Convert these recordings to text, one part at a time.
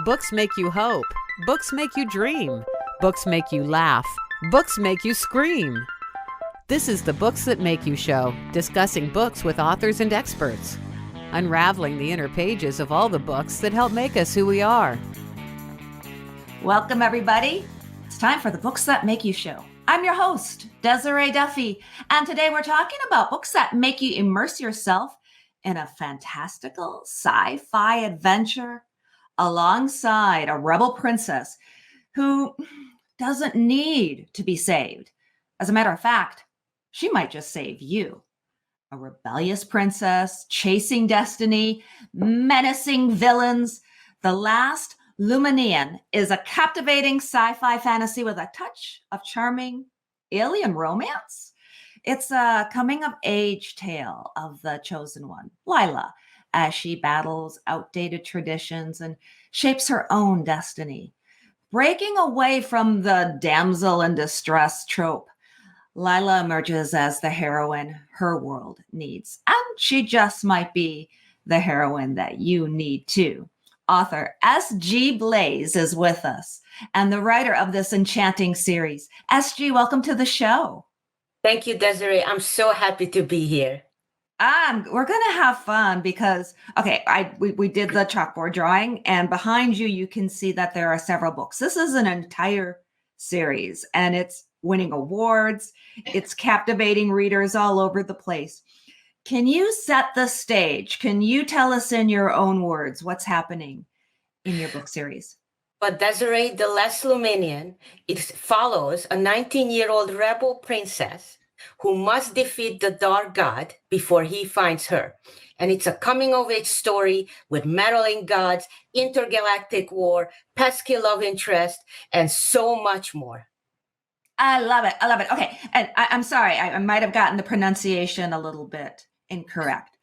Books make you hope. Books make you dream. Books make you laugh. Books make you scream. This is the Books That Make You show, discussing books with authors and experts, unraveling the inner pages of all the books that help make us who we are. Welcome, everybody. It's time for the Books That Make You show. I'm your host, Desiree Duffy, and today we're talking about books that make you immerse yourself in a fantastical sci-fi adventure alongside a rebel princess who doesn't need to be saved. As a matter of fact, she might just save you. A rebellious princess, chasing destiny, menacing villains. The Last Lumenian is a captivating sci-fi fantasy with a touch of charming alien romance. It's a coming-of-age tale of the chosen one, Lilla, as she battles outdated traditions and shapes her own destiny. Breaking away from the damsel-in-distress trope, Lilla emerges as the heroine her world needs, and she just might be the heroine that you need too. Author S.G. Blaise is with us, and the writer of this enchanting series. S.G., welcome to the show. Thank you, Desiree. I'm so happy to be here. We're going to have fun because, we did the chalkboard drawing, and behind you, you can see that there are several books. This is an entire series, and it's winning awards. It's captivating readers all over the place. Can you set the stage? Can you tell us in your own words what's happening in your book series? But Desiree, The Last Lumenian, it follows a 19-year-old rebel princess who must defeat the dark god before he finds her. And it's a coming-of-age story with meddling gods, intergalactic war, pesky love interest, and so much more. I love it. I love it. Okay. And I'm sorry, I might have gotten the pronunciation a little bit incorrect.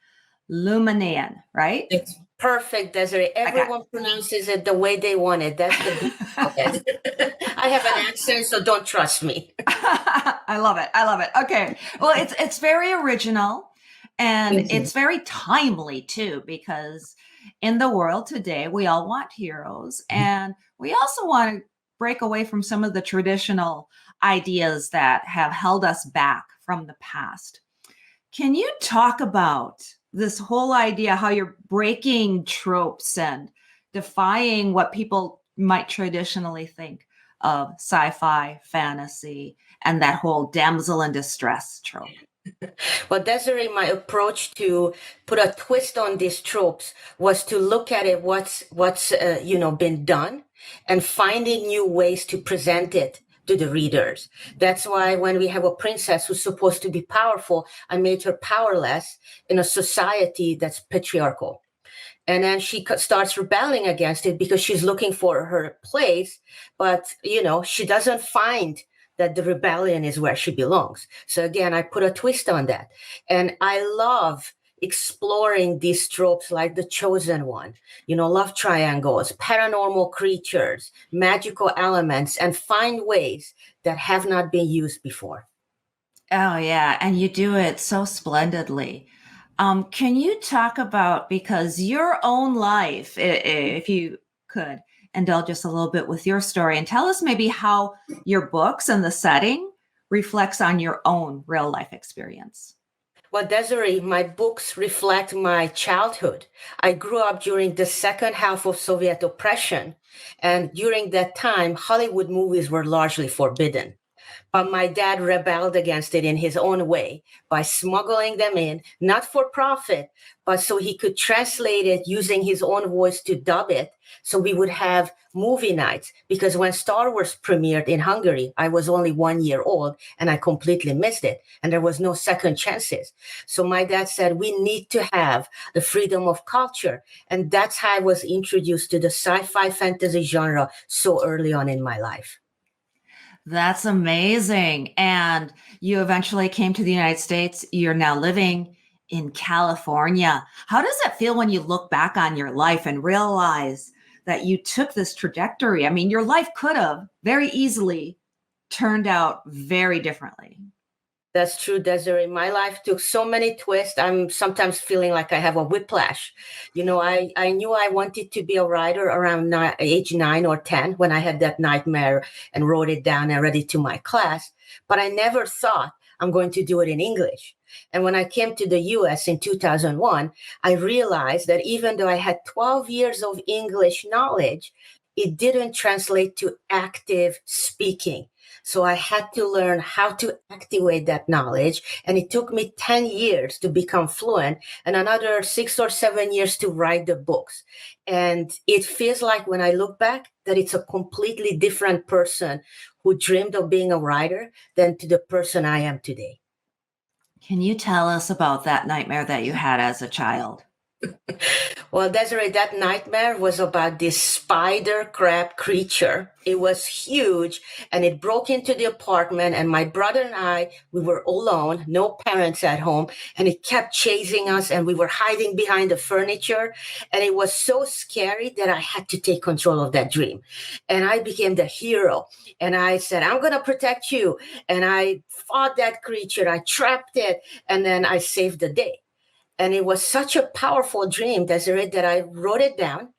Lumenian, right? It's perfect, Desiree. Everyone pronounces it the way they want it. That's the I have an accent, so don't trust me. I love it. I love it. Okay. Well, it's very original, and it's very timely too, because in the world today, we all want heroes, and we also want to break away from some of the traditional ideas that have held us back from the past. Can you talk about this whole idea, how you're breaking tropes and defying what people might traditionally think of sci-fi, fantasy, and that whole damsel in distress trope? Well, Desiree, my approach to put a twist on these tropes was to look at it, what's been done, and finding new ways to present it to the readers. That's why when we have a princess who's supposed to be powerful, I made her powerless in a society that's patriarchal. And then she starts rebelling against it because she's looking for her place, but, she doesn't find that the rebellion is where she belongs. So again, I put a twist on that. And I love exploring these tropes like the chosen one, love triangles, paranormal creatures, magical elements, and find ways that have not been used before. Oh, yeah. And you do it so splendidly. Can you talk about, because your own life, if you could indulge us a little bit with your story and tell us maybe how your books and the setting reflects on your own real life experience? Well, Desiree, my books reflect my childhood. I grew up during the second half of Soviet oppression. And during that time, Hollywood movies were largely forbidden. But my dad rebelled against it in his own way by smuggling them in, not for profit, but so he could translate it using his own voice to dub it. So we would have movie nights, because when Star Wars premiered in Hungary, I was only 1 year old and I completely missed it. And there was no second chances. So my dad said, we need to have the freedom of culture. And that's how I was introduced to the sci-fi fantasy genre so early on in my life. That's amazing. And you eventually came to the United States. You're now living in California. How does it feel when you look back on your life and realize that you took this trajectory? I mean, your life could have very easily turned out very differently. That's true, Desiree. My life took so many twists. I'm sometimes feeling like I have a whiplash. I knew I wanted to be a writer around age 9 or 10 when I had that nightmare and wrote it down and read it to my class. But I never thought I'm going to do it in English. And when I came to the US in 2001, I realized that even though I had 12 years of English knowledge, it didn't translate to active speaking. So I had to learn how to activate that knowledge. And it took me 10 years to become fluent and another 6 or 7 years to write the books. And it feels like when I look back that it's a completely different person who dreamed of being a writer than to the person I am today. Can you tell us about that nightmare that you had as a child? Well, Desiree, that nightmare was about this spider crab creature. It was huge and it broke into the apartment, and my brother and I, we were alone, no parents at home, and it kept chasing us and we were hiding behind the furniture. And it was so scary that I had to take control of that dream. And I became the hero. And I said, I'm going to protect you. And I fought that creature. I trapped it. And then I saved the day. And it was such a powerful dream, Desiree, that I wrote it down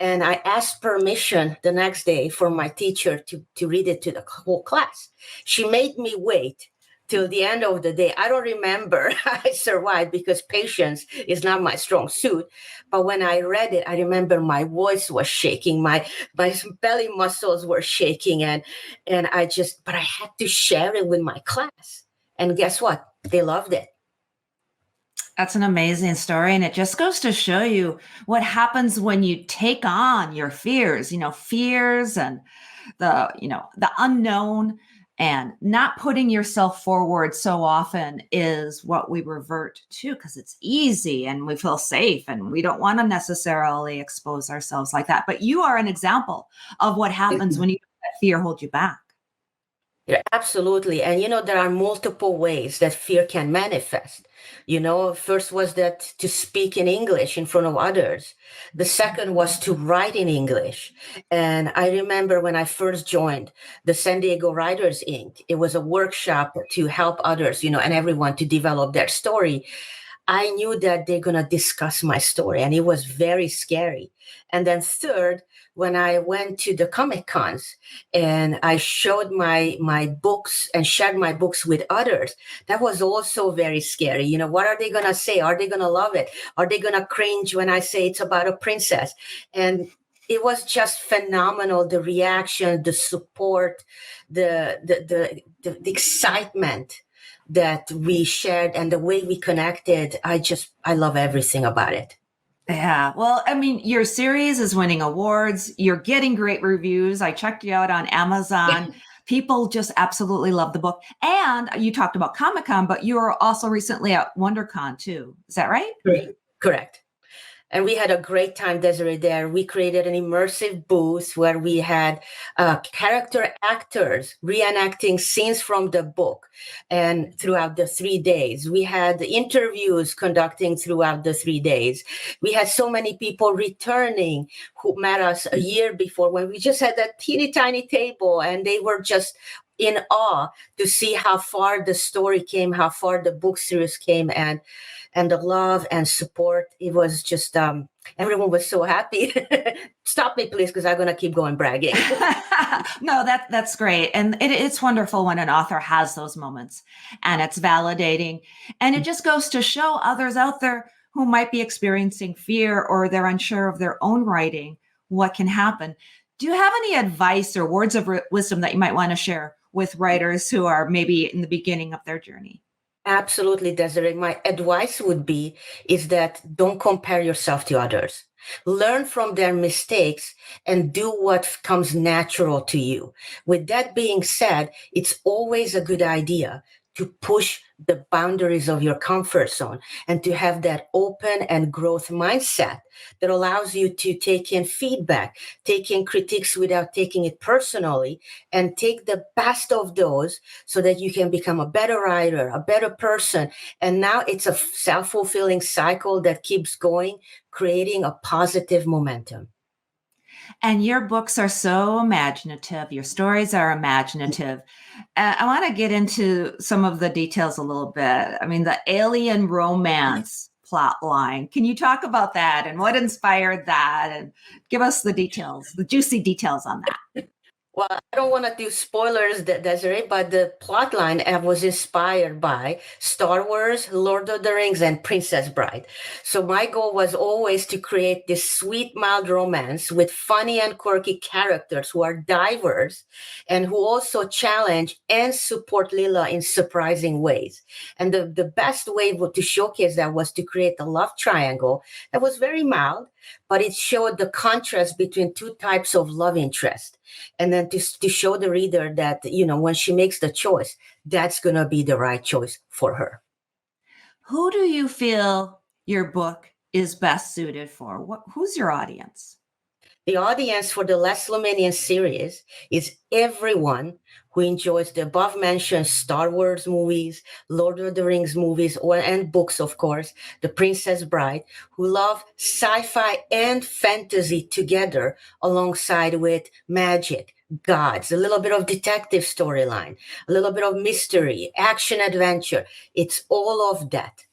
and I asked permission the next day for my teacher to read it to the whole class. She made me wait till the end of the day. I don't remember how I survived because patience is not my strong suit. But when I read it, I remember my voice was shaking, my belly muscles were shaking, and but I had to share it with my class. And guess what? They loved it. That's an amazing story. And it just goes to show you what happens when you take on your fears, fears and the unknown, and not putting yourself forward so often is what we revert to because it's easy and we feel safe and we don't want to necessarily expose ourselves like that. But you are an example of what happens when you let fear hold you back. Yeah, absolutely. And there are multiple ways that fear can manifest. First was that to speak in English in front of others. The second was to write in English. And I remember when I first joined the San Diego Writers Inc., it was a workshop to help others, and everyone to develop their story. I knew that they're going to discuss my story, and it was very scary. And then third, when I went to the Comic Cons and I showed my books and shared my books with others, that was also very scary. What are they going to say? Are they going to love it? Are they going to cringe when I say it's about a princess? And it was just phenomenal. The reaction, the support, the excitement that we shared and the way we connected. I love everything about it. Yeah. Well, I mean, your series is winning awards. You're getting great reviews. I checked you out on Amazon. People just absolutely love the book. And you talked about Comic-Con, but you were also recently at WonderCon too. Is that right? Correct. And we had a great time, Desiree, there. We created an immersive booth where we had character actors reenacting scenes from the book and throughout the 3 days. We had interviews conducting throughout the 3 days. We had so many people returning who met us a year before when we just had that teeny tiny table, and they were just in awe to see how far the story came, how far the book series came, and the love and support. It was just, everyone was so happy. Stop me, please, because I'm going to keep going bragging. No, that's great. And it's wonderful when an author has those moments, and it's validating. And it just goes to show others out there who might be experiencing fear or they're unsure of their own writing, what can happen. Do you have any advice or words of wisdom that you might want to share with writers who are maybe in the beginning of their journey? Absolutely, Desiree. My advice would be is that don't compare yourself to others. Learn from their mistakes and do what comes natural to you. With that being said, it's always a good idea to push the boundaries of your comfort zone and to have that open and growth mindset that allows you to take in feedback, take in critiques without taking it personally, and take the best of those so that you can become a better writer, a better person. And now it's a self-fulfilling cycle that keeps going, creating a positive momentum. And your books are so imaginative. Your stories are imaginative. I want to get into some of the details a little bit. I mean, the alien romance plot line. Can you talk about that and what inspired that? And give us the details, the juicy details on that. Well, I don't want to do spoilers, Desiree, but the plot line was inspired by Star Wars, Lord of the Rings, and Princess Bride. So my goal was always to create this sweet, mild romance with funny and quirky characters who are diverse and who also challenge and support Lilla in surprising ways. And the best way to showcase that was to create a love triangle that was very mild, but it showed the contrast between two types of love interest. And then to show the reader that, when she makes the choice, that's going to be the right choice for her. Who do you feel your book is best suited for? Who's your audience? The audience for the Last Lumenian series is everyone who enjoys the above-mentioned Star Wars movies, Lord of the Rings movies, and books, of course, The Princess Bride, who love sci-fi and fantasy together alongside with magic, gods, a little bit of detective storyline, a little bit of mystery, action, adventure. It's all of that.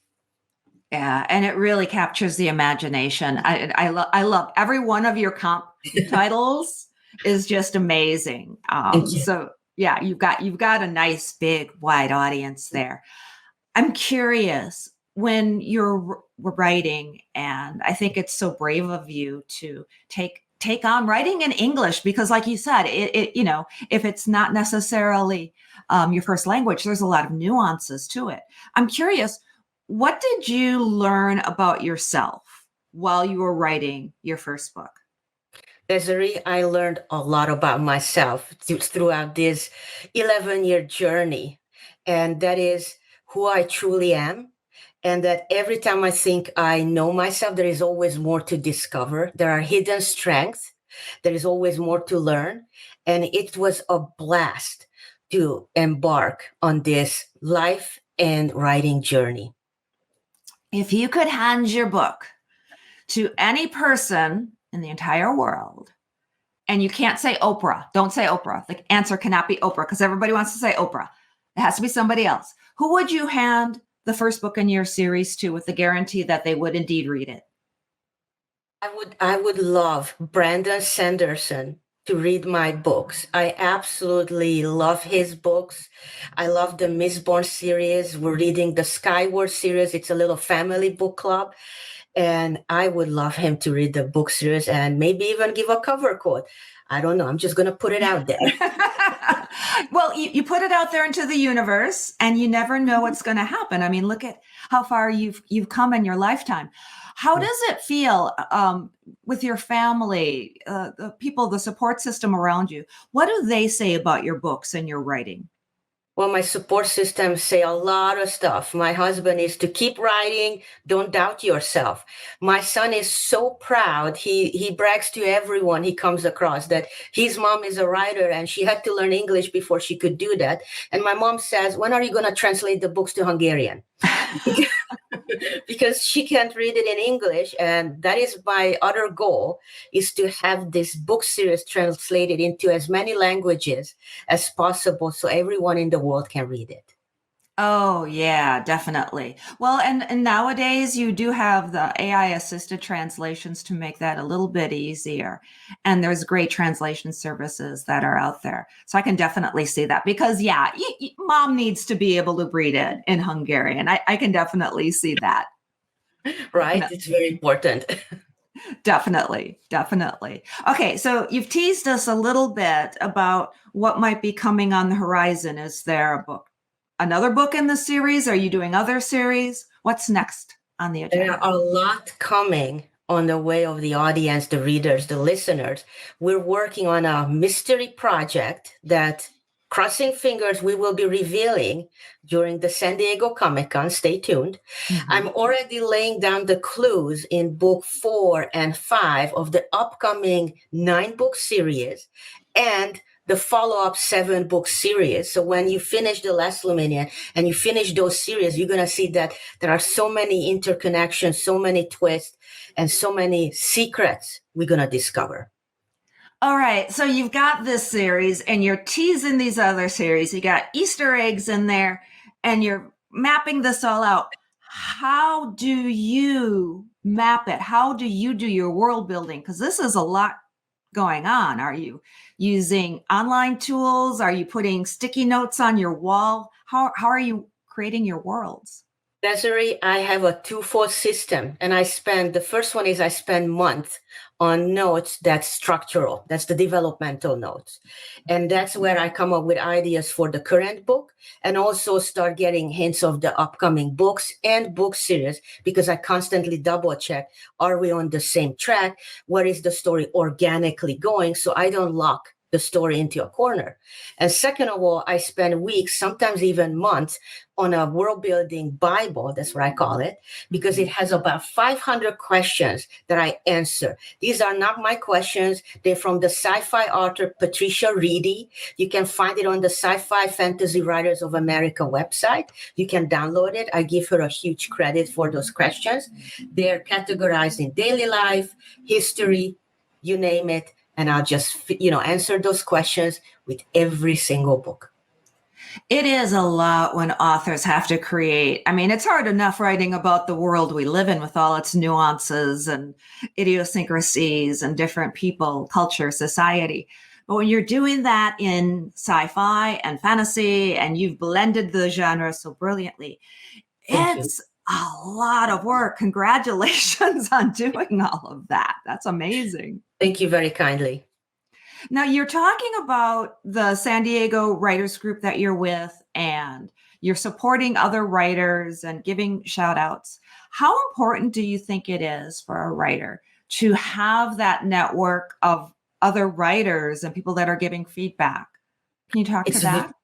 Yeah, and it really captures the imagination. I love every one of your comp titles is just amazing. So yeah, you've got a nice big wide audience there. I'm curious when you're writing, and I think it's so brave of you to take on writing in English because, like you said, it if it's not necessarily your first language, there's a lot of nuances to it. I'm curious. What did you learn about yourself while you were writing your first book? Desiree, I learned a lot about myself throughout this 11-year journey. And that is who I truly am. And that every time I think I know myself, there is always more to discover. There are hidden strengths. There is always more to learn. And it was a blast to embark on this life and writing journey. If you could hand your book to any person in the entire world, and you can't say Oprah, don't say Oprah. The answer cannot be Oprah because everybody wants to say Oprah. It has to be somebody else. Who would you hand the first book in your series to with the guarantee that they would indeed read it? I would love Brandon Sanderson to read my books. I absolutely love his books. I love the Mistborn series. We're reading the Skyward series. It's a little family book club. And I would love him to read the book series and maybe even give a cover quote. I don't know. I'm just going to put it out there. Well, you put it out there into the universe and you never know what's going to happen. I mean, look at how far you've come in your lifetime. How does it feel with your family, the people, the support system around you? What do they say about your books and your writing? Well, my support system say a lot of stuff. My husband is to keep writing. Don't doubt yourself. My son is so proud. He brags to everyone he comes across that his mom is a writer and she had to learn English before she could do that. And my mom says, when are you going to translate the books to Hungarian? Because she can't read it in English. And that is my other goal, is to have this book series translated into as many languages as possible so everyone in the world can read it. Oh, yeah, definitely. Well, and nowadays you do have the AI assisted translations to make that a little bit easier. And there's great translation services that are out there. So I can definitely see that because, yeah, mom needs to be able to read it in Hungarian. I can definitely see that. Right? It's very important. Definitely. Okay, so you've teased us a little bit about what might be coming on the horizon. Is there another book in the series? Are you doing other series? What's next on the agenda? There are a lot coming on the way of the audience, the readers, the listeners. We're working on a mystery project that, crossing fingers, we will be revealing during the San Diego Comic-Con. Stay tuned. Mm-hmm. I'm already laying down the clues in book 4 and 5 of the upcoming 9-book series and the follow-up 7-book series. So when you finish The Last Lumenian and you finish those series, you're going to see that there are so many interconnections, so many twists, and so many secrets we're going to discover. All right. So you've got this series and you're teasing these other series. You got Easter eggs in there and you're mapping this all out. How do you map it? How do you do your world building? Because this is a lot going on. Are you using online tools? Are you putting sticky notes on your wall? How are you creating your worlds? Desiree, I have a twofold system, and the first one is I spend months on notes that's structural. That's the developmental notes. And that's where I come up with ideas for the current book and also start getting hints of the upcoming books and book series because I constantly double check, are we on the same track? Where is the story organically going? So I don't lock the story into a corner. And second of all, I spend weeks, sometimes even months, on a world building Bible, that's what I call it, because it has about 500 questions that I answer. These are not my questions. They're from the sci-fi author Patricia Reedy. You can find it on the Sci-Fi Fantasy Writers of America website. You can download it. I give her a huge credit for those questions. They're categorized in daily life, history, you name it. And I'll just, answer those questions with every single book. It is a lot when authors have to create. I mean, it's hard enough writing about the world we live in with all its nuances and idiosyncrasies and different people, culture, society. But when you're doing that in sci-fi and fantasy and you've blended the genres so brilliantly, Thank you. it's a lot of work. Congratulations on doing all of that. That's amazing. Thank you very kindly. Now, you're talking about the San Diego writers group that you're with, and you're supporting other writers and giving shout outs. How important do you think it is for a writer to have that network of other writers and people that are giving feedback? Can you talk to that?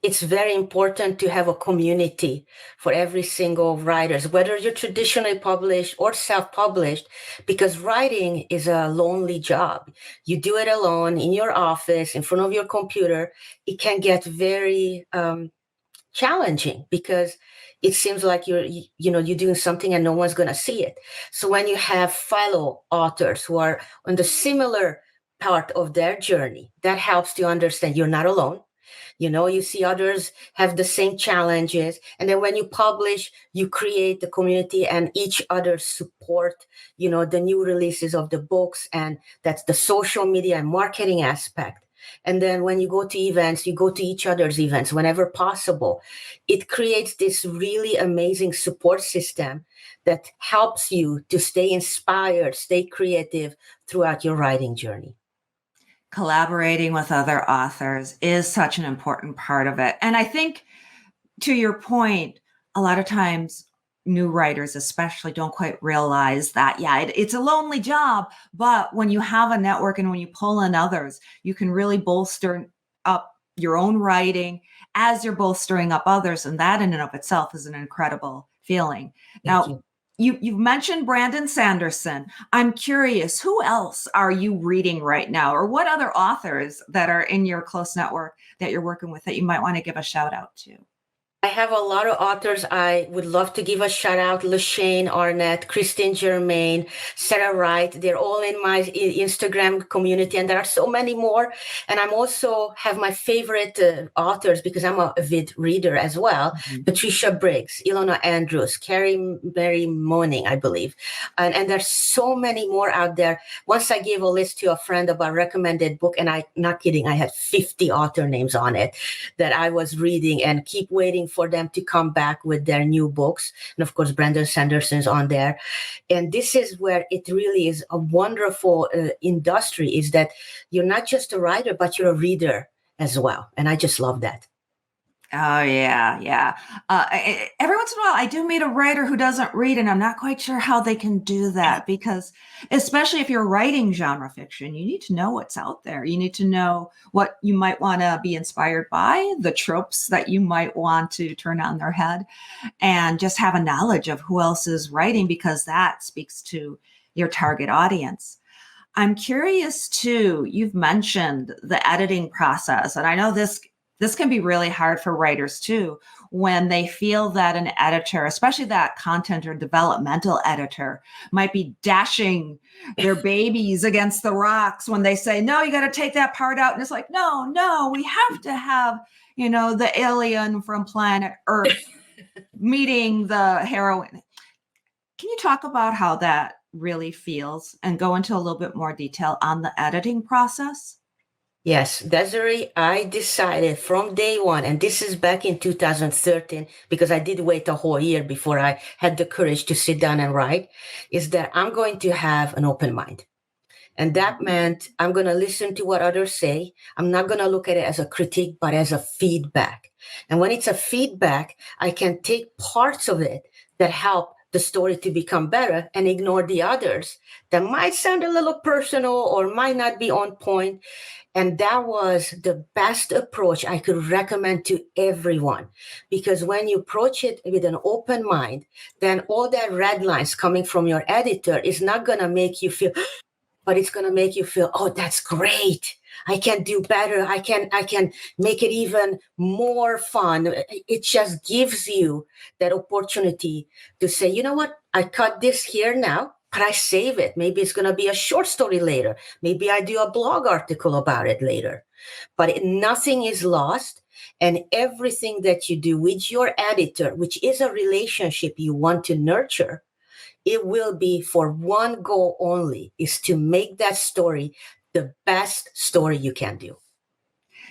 It's very important to have a community for every single writers, whether you're traditionally published or self-published, because writing is a lonely job. You do it alone in your office, in front of your computer. It can get very challenging because it seems like you're doing something and no one's going to see it. So when you have fellow authors who are on the similar part of their journey, that helps to understand you're not alone. You see others have the same challenges. And then when you publish, you create the community and each other support, the new releases of the books. And that's the social media and marketing aspect. And then when you go to events, you go to each other's events whenever possible. It creates this really amazing support system that helps you to stay inspired, stay creative throughout your writing journey. Collaborating with other authors is such an important part of it. And I think, to your point, a lot of times new writers especially don't quite realize that, it's a lonely job, but when you have a network and when you pull in others, you can really bolster up your own writing as you're bolstering up others. And that in and of itself is an incredible feeling. Now, you've mentioned Brandon Sanderson. I'm curious, who else are you reading right now, or what other authors that are in your close network that you're working with that you might want to give a shout out to? I have a lot of authors I would love to give a shout out. Lashane Arnett, Christine Germain, Sarah Wright. They're all in my Instagram community, and there are so many more. And I'm also have my favorite authors because I'm a avid reader as well. Mm-hmm. Patricia Briggs, Ilona Andrews, Carrie Mary Moning, I believe. And there's so many more out there. Once I gave a list to a friend of a recommended book, and not kidding, I had 50 author names on it that I was reading and keep waiting for them to come back with their new books. And of course, Brandon Sanderson's on there. And this is where it really is a wonderful industry, is that you're not just a writer, but you're a reader as well. And I just love that. Oh, yeah. Every once in a while, I do meet a writer who doesn't read, and I'm not quite sure how they can do that, because especially if you're writing genre fiction, you need to know what's out there. You need to know what you might want to be inspired by, the tropes that you might want to turn on their head, and just have a knowledge of who else is writing, because that speaks to your target audience. I'm curious too, you've mentioned the editing process, and I know this This can be really hard for writers too, when they feel that an editor, especially that content or developmental editor, might be dashing their babies against the rocks when they say, no, you got to take that part out. And it's like, no, we have to have, the alien from planet Earth meeting the heroine. Can you talk about how that really feels and go into a little bit more detail on the editing process? Yes, Desiree, I decided from day one, and this is back in 2013, because I did wait a whole year before I had the courage to sit down and write, is that I'm going to have an open mind. And that meant I'm going to listen to what others say. I'm not going to look at it as a critique, but as a feedback. And when it's a feedback, I can take parts of it that help the story to become better and ignore the others that might sound a little personal or might not be on point. And that was the best approach I could recommend to everyone. Because when you approach it with an open mind, then all that red lines coming from your editor is not going to make you feel, but it's going to make you feel, oh, that's great. I can do better. I can make it even more fun. It just gives you that opportunity to say, you know what? I cut this here now, but I save it. Maybe it's going to be a short story later. Maybe I do a blog article about it later. But nothing is lost. And everything that you do with your editor, which is a relationship you want to nurture, it will be for one goal only, is to make that story the best story you can do.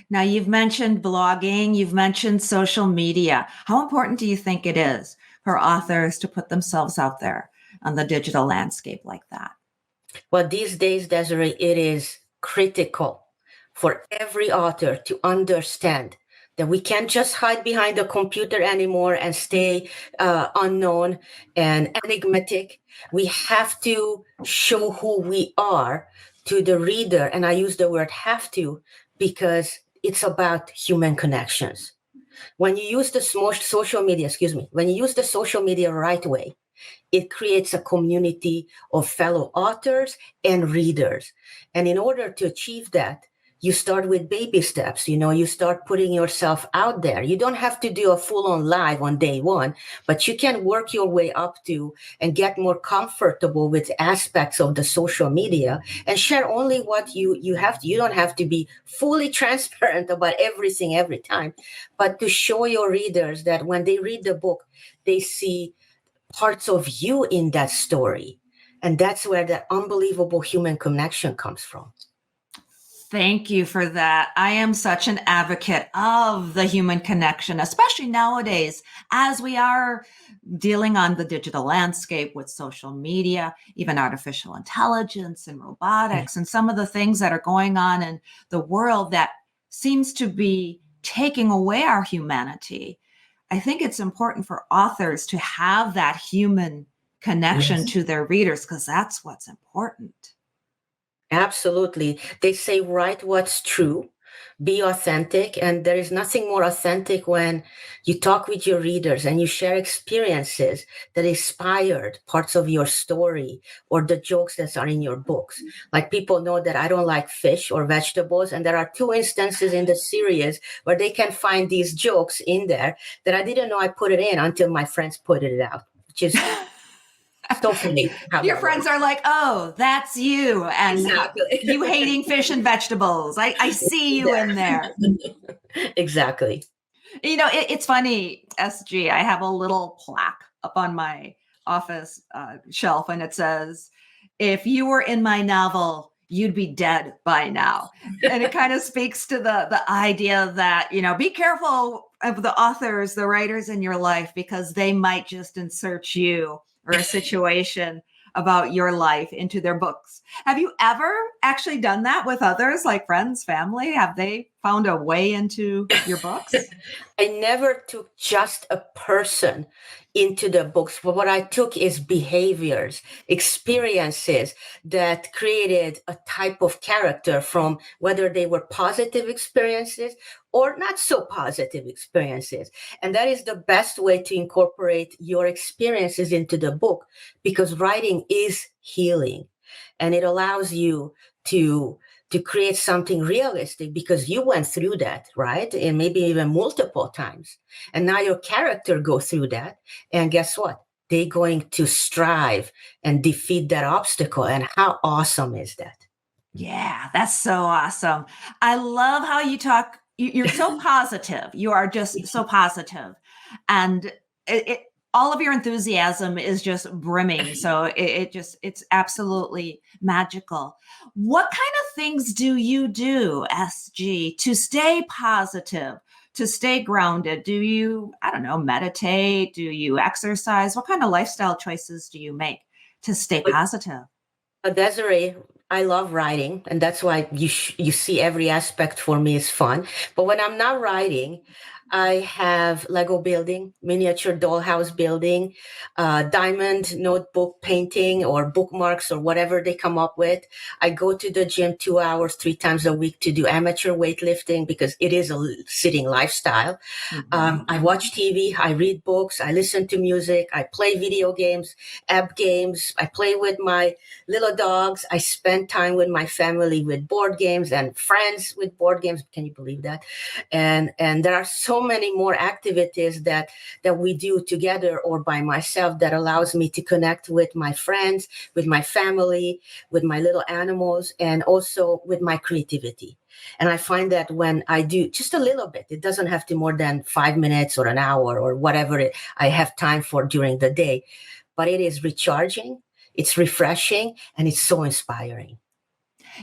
Now, you've mentioned blogging, you've mentioned social media. How important do you think it is for authors to put themselves out there on the digital landscape like that? Well, these days, Desiree, it is critical for every author to understand that we can't just hide behind a computer anymore and stay unknown and enigmatic. We have to show who we are to the reader. And I use the word have to because it's about human connections. When you use the social media, when you use the social media right way, it creates a community of fellow authors and readers. And in order to achieve that, you start with baby steps. You start putting yourself out there. You don't have to do a full-on live on day one, but you can work your way up to and get more comfortable with aspects of the social media and share only what you have to. You don't have to be fully transparent about everything every time, but to show your readers that when they read the book, they see parts of you in that story. And that's where that unbelievable human connection comes from. Thank you for that. I am such an advocate of the human connection, especially nowadays, as we are dealing on the digital landscape with social media, even artificial intelligence and robotics, and some of the things that are going on in the world that seems to be taking away our humanity. I think it's important for authors to have that human connection to their readers, because that's what's important. Absolutely. They say, write what's true, be authentic. And there is nothing more authentic when you talk with your readers and you share experiences that inspired parts of your story or the jokes that are in your books. Like, people know that I don't like fish or vegetables. And there are 2 instances in the series where they can find these jokes in there that I didn't know I put it in until my friends put it out, which is so funny. Your friends are like, oh, that's you. And exactly. You hating fish and vegetables. I see you in there. Exactly. It's funny, SG. I have a little plaque up on my office shelf, and it says, if you were in my novel, you'd be dead by now. And it kind of speaks to the idea that, be careful of the authors, the writers in your life, because they might just insert you or a situation about your life into their books. Have you ever actually done that with others, like friends, family? Have they found a way into your books? I never took just a person into the books, but what I took is behaviors, experiences that created a type of character, from whether they were positive experiences or not so positive experiences. And that is the best way to incorporate your experiences into the book, because writing is healing, and it allows you to to create something realistic because you went through that, right? And maybe even multiple times. And now your character go through that. And guess what? They're going to strive and defeat that obstacle. And how awesome is that? Yeah, that's so awesome. I love how you talk. You're so positive. You are just so positive. And all of your enthusiasm is just brimming. So it's absolutely magical. What kind of things do you do, SG, to stay positive, to stay grounded? Do you, I don't know, meditate? Do you exercise? What kind of lifestyle choices do you make to stay positive? Desiree, I love writing, and that's why you see every aspect for me is fun. But when I'm not writing, I have Lego building, miniature dollhouse building, diamond notebook painting, or bookmarks, or whatever they come up with. I go to the gym 2 hours, 3 times a week to do amateur weightlifting because it is a sitting lifestyle. I watch TV, I read books, I listen to music, I play video games, app games, I play with my little dogs, I spend time with my family with board games and friends with board games. Can you believe that? And there are so many more activities that we do together or by myself that allows me to connect with my friends, with my family, with my little animals, and also with my creativity. And I find that when I do just a little bit, it doesn't have to more than 5 minutes or an hour or whatever I have time for during the day, but it is recharging, it's refreshing, and it's so inspiring.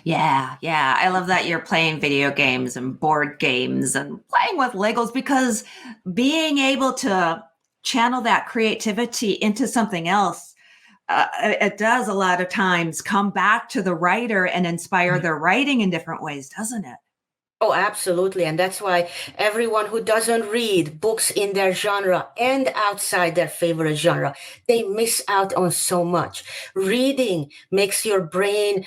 Yeah, I love that you're playing video games and board games and playing with Legos, because being able to channel that creativity into something else, it does a lot of times come back to the writer and inspire their writing in different ways, doesn't it? Oh, absolutely. And that's why everyone who doesn't read books in their genre and outside their favorite genre, they miss out on so much. Reading makes your brain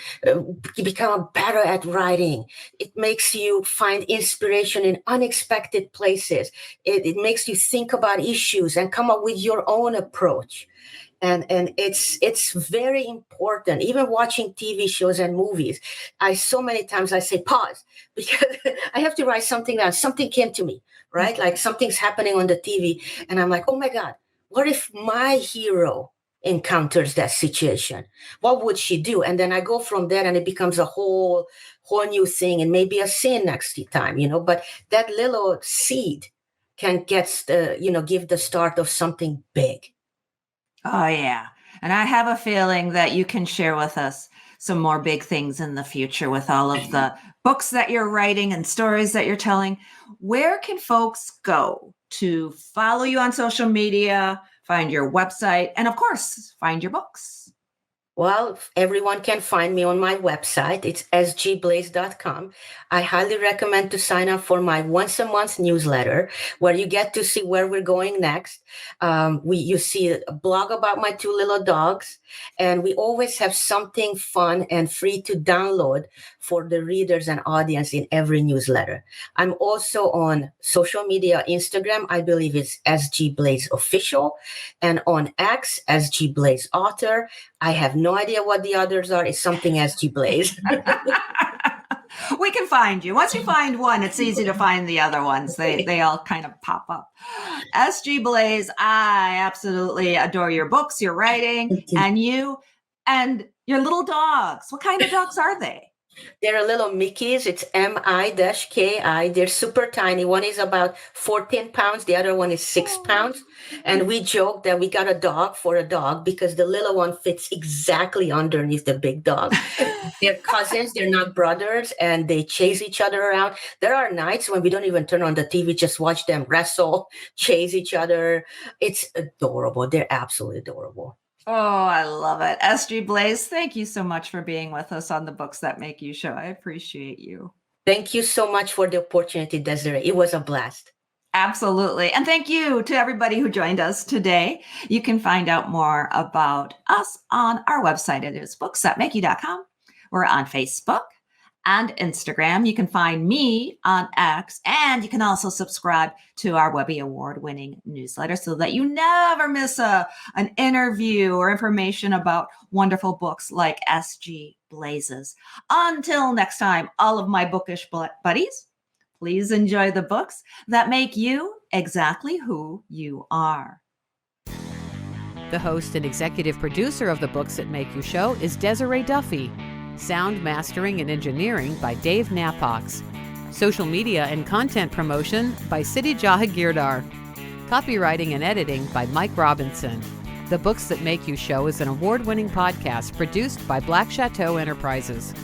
become better at writing. It makes you find inspiration in unexpected places. It makes you think about issues and come up with your own approach. And it's very important. Even watching TV shows and movies, so many times I say pause because I have to write something down. Something came to me, right? Like something's happening on the TV, and I'm like, oh my God, what if my hero encounters that situation? What would she do? And then I go from there, and it becomes a whole new thing, and maybe a scene next time, But that little seed can give the start of something big. Oh, yeah. And I have a feeling that you can share with us some more big things in the future with all of the books that you're writing and stories that you're telling. Where can folks go to follow you on social media, find your website, and of course, find your books? Well, everyone can find me on my website. It's sgblaise.com. I highly recommend to sign up for my once a month newsletter where you get to see where we're going next. You see a blog about my two little dogs, and we always have something fun and free to download for the readers and audience in every newsletter. I'm also on social media, Instagram, I believe it's SG Blaise Official, and on X, SG Blaise Author. I have no idea what the others are. It's something SG Blaise. We can find you. Once you find one, it's easy to find the other ones. They all kind of pop up. SG Blaise, I absolutely adore your books, your writing, and you and your little dogs. What kind of dogs are they? They're little Mickeys. It's MI-KI. They're super tiny. One is about 14 pounds. The other one is 6 pounds. And we joke that we got a dog for a dog because the little one fits exactly underneath the big dog. They're cousins. They're not brothers. And they chase each other around. There are nights when we don't even turn on the TV, just watch them wrestle, chase each other. It's adorable. They're absolutely adorable. Oh, I love it. SG Blaise, thank you so much for being with us on the Books That Make You show. I appreciate you. Thank you so much for the opportunity, Desiree. It was a blast. Absolutely. And thank you to everybody who joined us today. You can find out more about us on our website. It is booksthatmakeyou.com. We're on Facebook and Instagram. You can find me on X, and you can also subscribe to our Webby Award-winning newsletter so that you never miss an interview or information about wonderful books like SG blazes. Until next time, all of my bookish buddies, please enjoy the books that make you exactly who you are. The host and executive producer of the Books That Make You show is Desiree Duffy. Sound mastering and engineering by Dave Napox. Social media and content promotion by Siddhi Jahagirdar. Copywriting and editing by Mike Robinson. The Books That Make You show is an award-winning podcast produced by Black Chateau Enterprises.